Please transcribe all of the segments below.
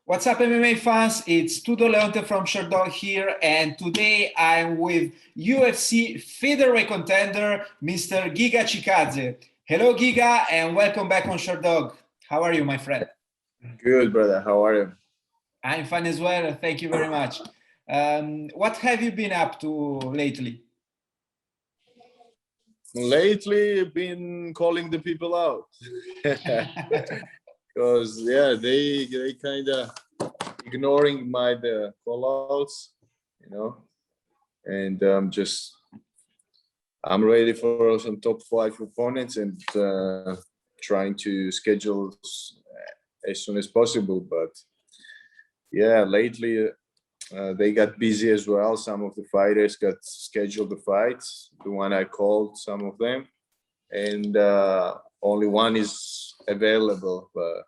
What's up, MMA fans? It's Tudor Leonte from Sherdog here, and today I'm with UFC featherweight contender, Mr. Giga Chikadze. Hello, Giga, and welcome back on Sherdog. How are you, my friend? Good, brother. How are you? I'm fine as well. Thank you very much. What have you been up to lately? Lately, been calling the people out because they kind of ignoring my call outs, and I'm ready for some top 5 opponents and trying to schedule as soon as possible. But yeah, lately they got busy as well. Some of the fighters got scheduled the fights, the one I called, some of them, and only one is available. But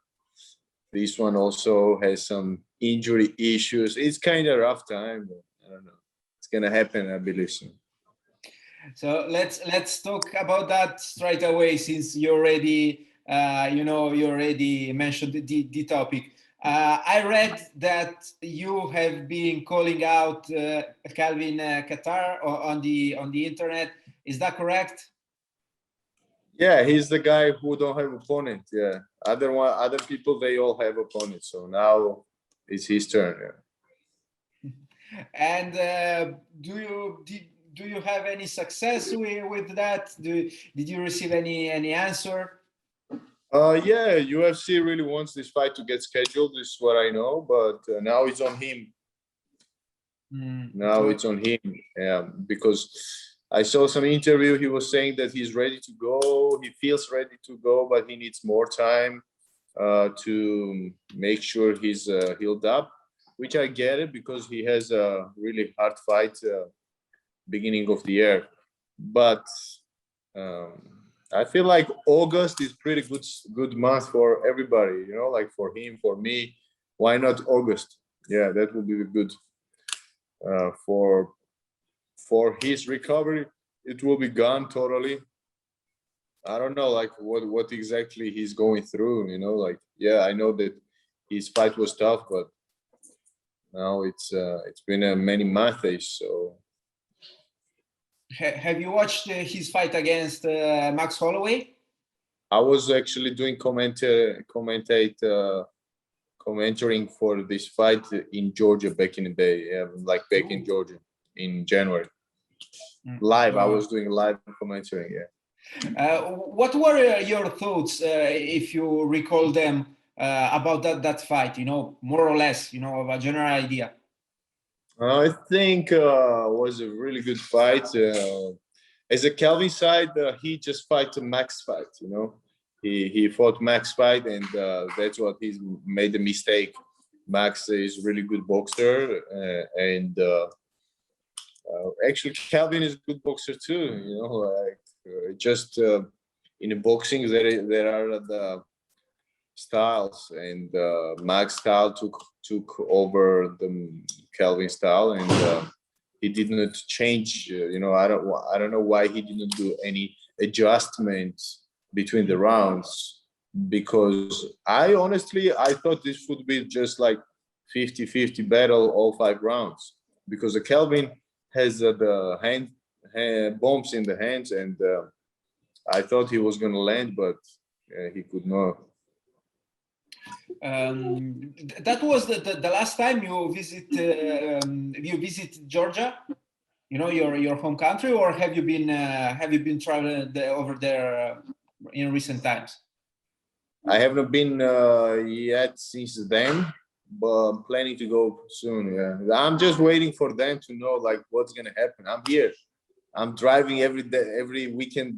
this one also has some injury issues. It's kind of rough time, but I don't know. It's gonna happen, I believe soon. So let's talk about that straight away, since you already you already mentioned the topic. I read that you have been calling out Calvin Kattar on the internet. Is that correct? Yeah, he's the guy who don't have opponent. Yeah, other people, they all have opponents. So now it's his turn. Yeah. And do you have any success with that? Did you receive any answer? Yeah, UFC really wants this fight to get scheduled. This is what I know, but now it's on him. Now it's on him. Yeah, because I saw some interview. He was saying that he's ready to go. He feels ready to go, but he needs more time to make sure he's healed up. Which I get it, because he has a really hard fight beginning of the year. But I feel like August is pretty good month for everybody. Like for him, for me. Why not August? Yeah, that would be good for his recovery. It will be gone totally. I don't know, like what exactly he's going through. Like, yeah, I know that his fight was tough, but now it's been many months. So have you watched his fight against Max Holloway? I was actually doing commentating for this fight in Georgia back in the day, like back in Georgia in January. Live, I was doing live commentating. Yeah. What were your thoughts, if you recall them, about that fight? More or less, of a general idea. I think was a really good fight. As a Calvin side, he just fight a Max fight. He fought Max fight, and that's what he's made the mistake. Max is really good boxer, and actually Calvin is a good boxer too. Just in the boxing there are the styles, and Max style took over the Calvin style, and he did not change. I don't know why he didn't do any adjustments between the rounds, because I thought this would be just like 50-50 battle all 5 rounds, because the Calvin has the hand bombs in the hands, and I thought he was going to land, but he could not. That was the last time you visit Georgia, your home country, or have you been traveling over there in recent times? I haven't been yet since then, but I'm planning to go soon. Yeah, I'm just waiting for them to know like what's gonna happen. I'm here. I'm driving every day, every week in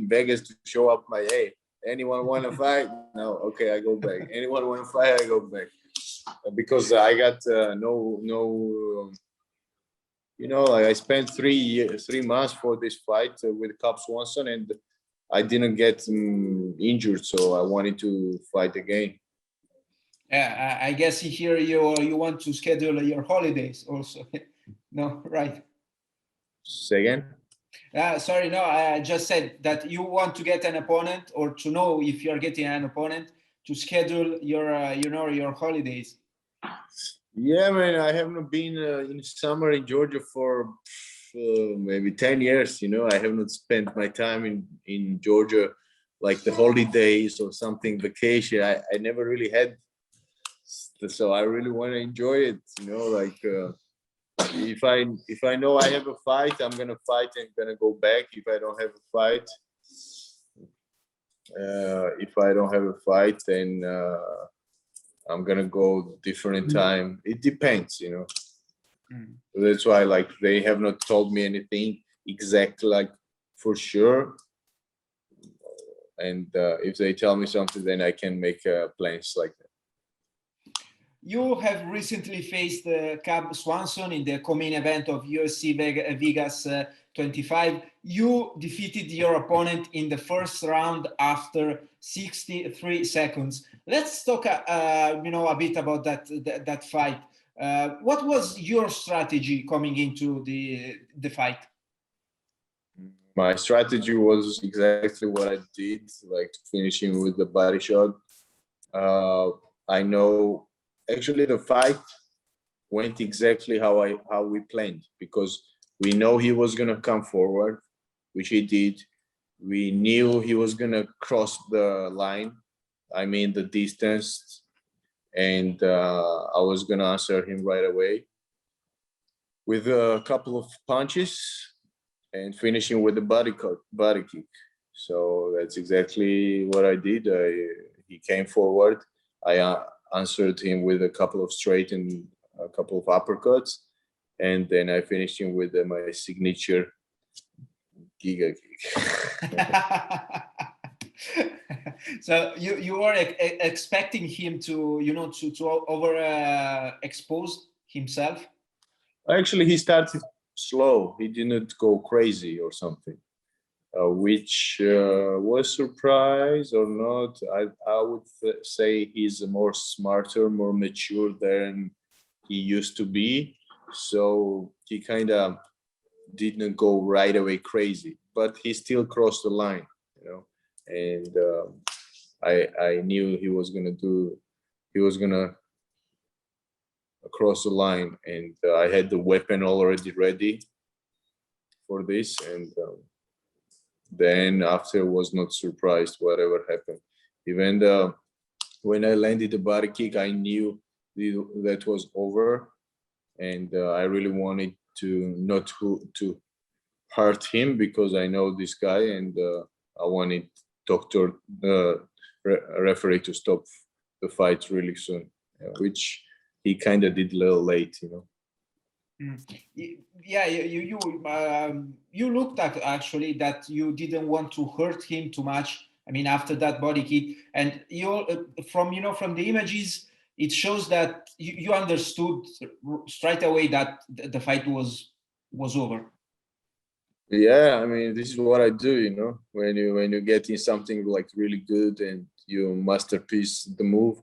Vegas to show up my A. Anyone want to fight? No, okay, I go back. Anyone want to fight? I go back, because I got no. Like I spent 3 months for this fight with Cub Swanson, and I didn't get injured, so I wanted to fight again. Yeah, I guess here you want to schedule your holidays also. No, right? Say again? Sorry, no, I just said that you want to get an opponent, or to know if you're getting an opponent, schedule your your holidays? Yeah, man, I haven't been in summer in Georgia for maybe 10 years. I have not spent my time in Georgia like the holidays or something, vacation. I never really had, so I really want to enjoy it. Like if I know I have a fight, I'm gonna fight and gonna go back. If I don't have a fight, then I'm gonna go different time. It depends. That's why, like, they have not told me anything exactly, like, for sure. And if they tell me something, then I can make plans like that. You have recently faced Cub Swanson in the co-main event of UFC Vegas 25. You defeated your opponent in the first round after 63 seconds. Let's talk, a bit about that fight. What was your strategy coming into the fight? My strategy was exactly what I did, like finishing with the body shot. I know. Actually, the fight went exactly how we planned, because we know he was gonna come forward, which he did. We knew he was gonna cross the line, I mean the distance, and I was gonna answer him right away with a couple of punches and finishing with the body kick. So that's exactly what I did. He came forward. I answered him with a couple of straight and a couple of uppercuts, and then I finished him with my signature Giga kick. So you were expecting him to over expose himself? Actually, he started slow. He didn't go crazy or something, which was surprise or not. I would say he's more smarter, more mature than he used to be. So he kind of didn't go right away crazy, but he still crossed the line, and I knew he was gonna cross the line, and I had the weapon already ready for this, and then after was not surprised whatever happened. Even when I landed the body kick, I knew that was over, and I really wanted to not to hurt him, because I know this guy, and I wanted doctor referee to stop the fight really soon, which he kind of did a little late. Yeah, you looked at actually that you didn't want to hurt him too much. I mean, after that body kick, and you from the images, it shows that you understood straight away that the fight was over. Yeah, I mean, this is what I do. When you get in something like really good and you masterpiece the move,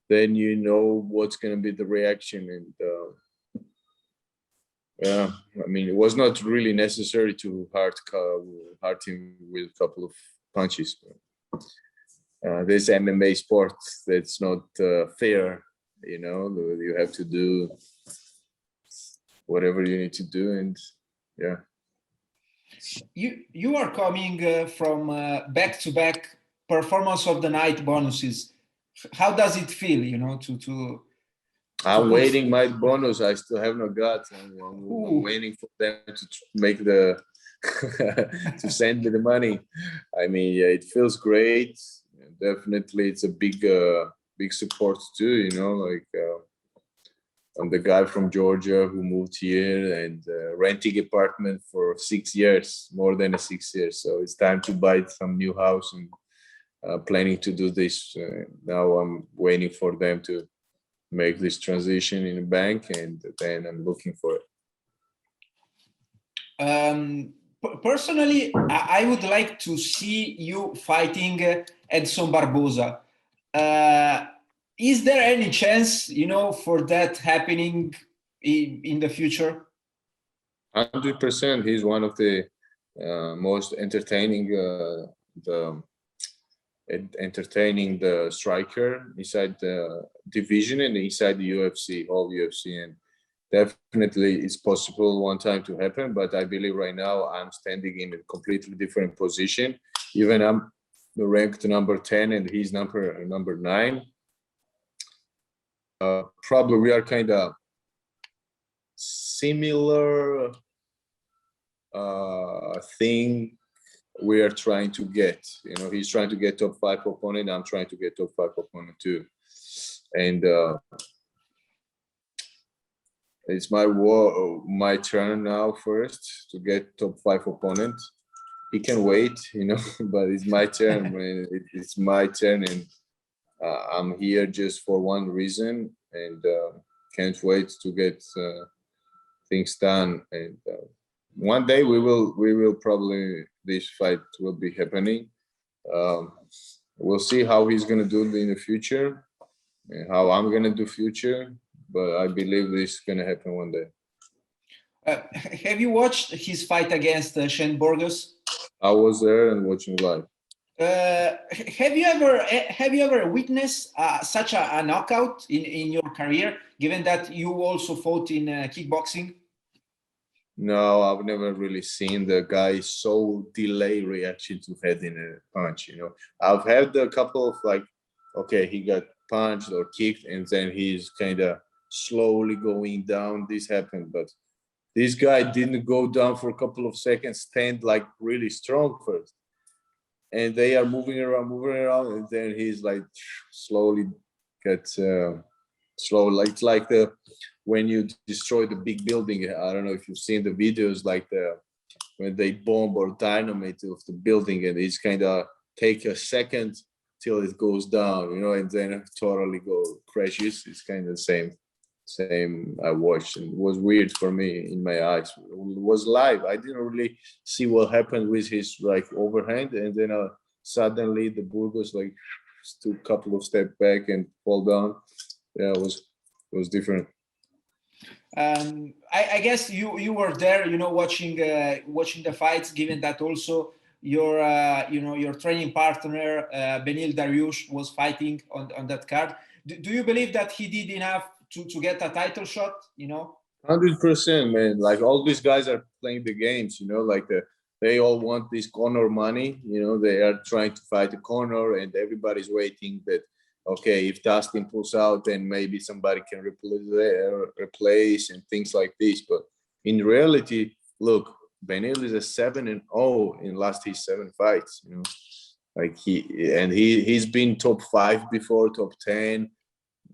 then you know what's gonna be the reaction, and yeah, I mean, it was not really necessary to hurt him with a couple of punches. This MMA sport, that's not fair. You have to do whatever you need to do, and yeah. You are coming from back-to-back performance of the night bonuses. How does it feel, to I'm waiting my bonus. I still have not got. I'm waiting for them to make the to send me the money. I mean, yeah, it feels great. Definitely, it's a big support too. Like I'm the guy from Georgia who moved here and renting apartment for 6 years, more than 6 years. So it's time to buy some new house, and planning to do this. Now I'm waiting for them to make this transition in a bank, and then I'm looking for it. Personally, I would like to see you fighting Edson Barboza. Is there any chance, for that happening in the future? 100%. He's one of the most entertaining entertaining the striker inside the division and inside the UFC, all UFC, and definitely it's possible one time to happen. But I believe right now I'm standing in a completely different position. Even I'm ranked number 10 and he's number 9. Probably we are kind of similar thing we are trying to get. He's trying to get top 5 opponent. I'm trying to get top 5 opponent too. And it's my turn now first to get top 5 opponent. He can wait, but it's my turn, man. It's my turn, and I'm here just for one reason, and can't wait to get things done. And one day we will probably, this fight will be happening. We'll see how he's gonna do it in the future and how I'm gonna do future, but I believe this is gonna happen one day. Have you watched his fight against Shane Burgos? I was there and watching live. Have you ever witnessed such a knockout in your career, given that you also fought in kickboxing? No, I've never really seen the guy so delay reaction to head in a punch. I've had a couple of okay, he got punched or kicked, and then he's kind of slowly going down. This happened, but this guy didn't go down for a couple of seconds, stand really strong first. And they are moving around, and then he's slowly gets slow. It's like when you destroy the big building. I don't know if you've seen the videos, when they bomb or dynamite of the building, and it's kind of take a second till it goes down, and then totally crashes. It's kind of the same I watched, and it was weird for me in my eyes. It was live. I didn't really see what happened with his overhand, and then suddenly the Burgos took a couple of steps back and fall down. Yeah, it was different. I guess you were there, watching the fights, given that also your training partner Beneil Dariush was fighting on that card. Do you believe that he did enough to get a title shot? 100%, man. All these guys are playing the games, they all want this corner money. They are trying to fight the corner, and everybody's waiting that, okay, if Dustin pulls out, then maybe somebody can replace and things like this. But in reality, look, Beneil is a 7-0 in last his 7 fights. He's been top 5 before, top 10,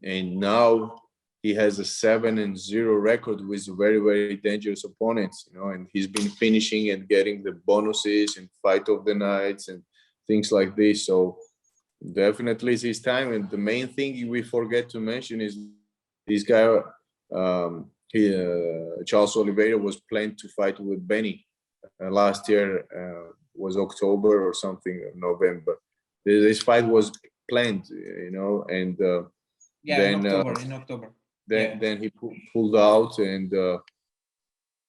and now he has a 7-0 record with very, very dangerous opponents. And he's been finishing and getting the bonuses and fight of the nights and things like this. So definitely it's his time. And the main thing we forget to mention is this guy, Charles Oliveira, was planned to fight with Benny last year, was October or something, November. This fight was planned, and then in October. Then he pulled out and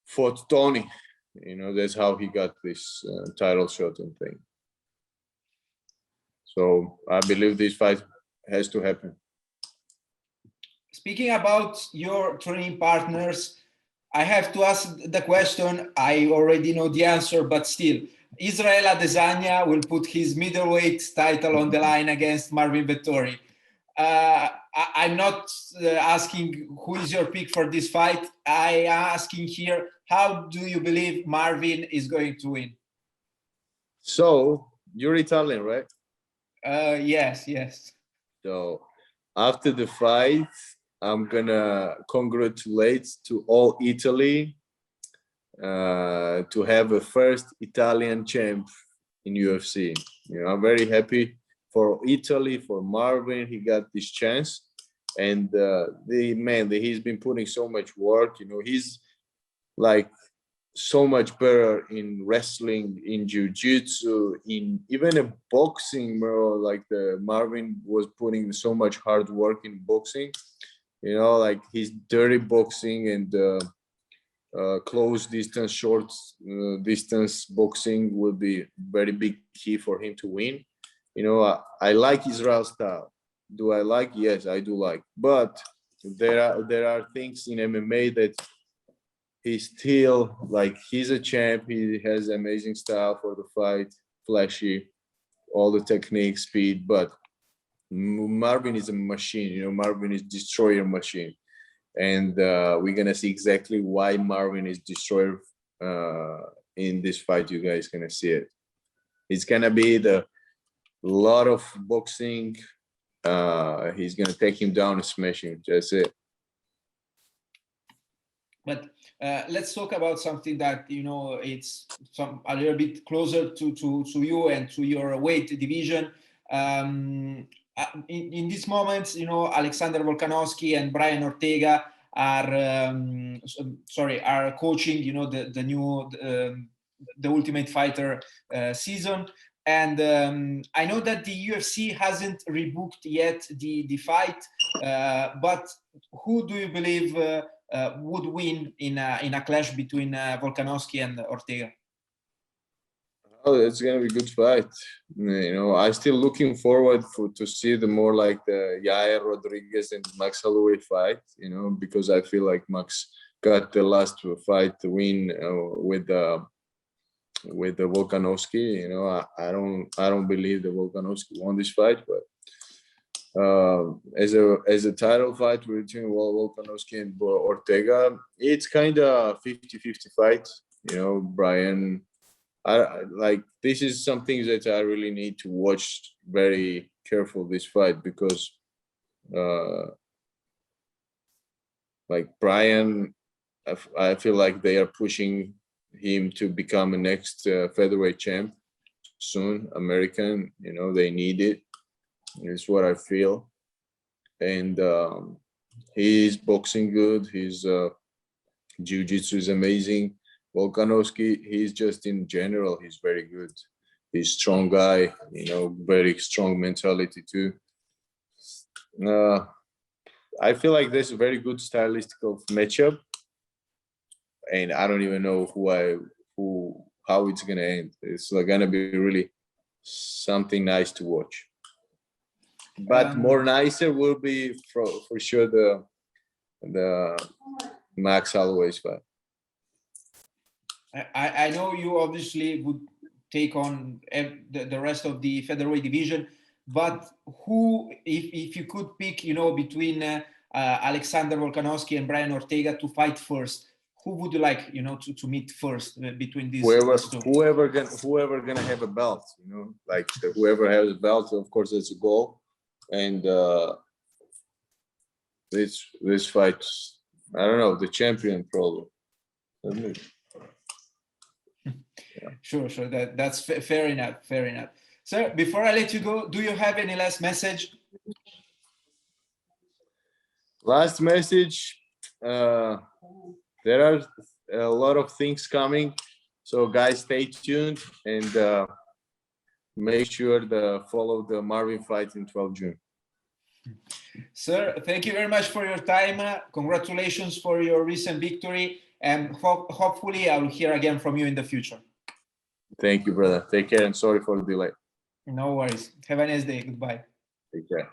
fought Tony. That's how he got this title shot and thing. So I believe this fight has to happen. Speaking about your training partners, I have to ask the question. I already know the answer, but still, Israel Adesanya will put his middleweight title on the line against Marvin Vettori. I'm not asking who is your pick for this fight. I am asking here, how do you believe Marvin is going to win? So you're Italian, right? Yes. So after the fight, I'm gonna congratulate to all Italy to have a first Italian champ in UFC. I'm very happy for Italy, for Marvin. He got this chance, and he's been putting so much work. He's so much better in wrestling, in jiu-jitsu, in even a boxing, bro. The Marvin was putting so much hard work in boxing. His dirty boxing and close distance, short distance boxing will be very big key for him to win. you know, I like Israel's style. Do I like? Yes, I do like. But there are things in MMA that he's still like, he's a champ. He has amazing style for the fight, flashy, all the technique, speed. But Marvin is a machine. You know, Marvin is destroyer machine, and we're gonna see exactly why Marvin is destroyer in this fight. You guys gonna see it. It's gonna be the lot of boxing. He's gonna take him down and smash him. That's it. But let's talk about something that, you know, it's a little bit closer to you and to your weight division. In these moments, you know, Alexander Volkanovski and Brian Ortega are are coaching, you know, the new the Ultimate Fighter season. And I know that the UFC hasn't rebooked yet the fight, but who do you believe would win in a clash between Volkanovski and Ortega? Oh, it's gonna be a good fight. You know, I'm still looking forward to see the more like the Yair Rodriguez and Max Holloway fight. You know, because I feel like Max got the last fight to win with the Volkanovski. You know, I don't believe the Volkanovski won this fight, but as a title fight between Volkanovski and Ortega, it's kind of 50-50 fight. You know, Brian, I like, this is something that I really need to watch very careful this fight, because like Brian, I feel like they are pushing him to become a next featherweight champ soon, American. You know, they need it. It's what I feel. And he's boxing good. His jiu-jitsu is amazing. Volkanovski, he's just in general, he's very good. He's a strong guy, you know, very strong mentality too. I feel like there's a very good stylistical matchup, and I don't even know how it's gonna end. It's like gonna be really something nice to watch. But more nicer will be for sure the Max Holloway's fight. I know you obviously would take on the rest of the featherweight division, but who, if you could pick, you know, between Alexander Volkanovski and Brian Ortega to fight first, who would you like, you know, to meet first between these two? Whoever gonna have a belt, you know, like whoever has a belt, of course, that's a goal. And this fight, I don't know, the champion probably. Yeah. Sure. That's fair enough. Fair enough. Sir, before I let you go, do you have any last message? Last message. There are a lot of things coming, so guys, stay tuned and make sure to follow the Marvin fight in 12 June. Sir, thank you very much for your time. Congratulations for your recent victory, and hopefully I will hear again from you in the future. Thank you, brother. Take care, and sorry for the delay. No worries. Have a nice day. Goodbye. Take care.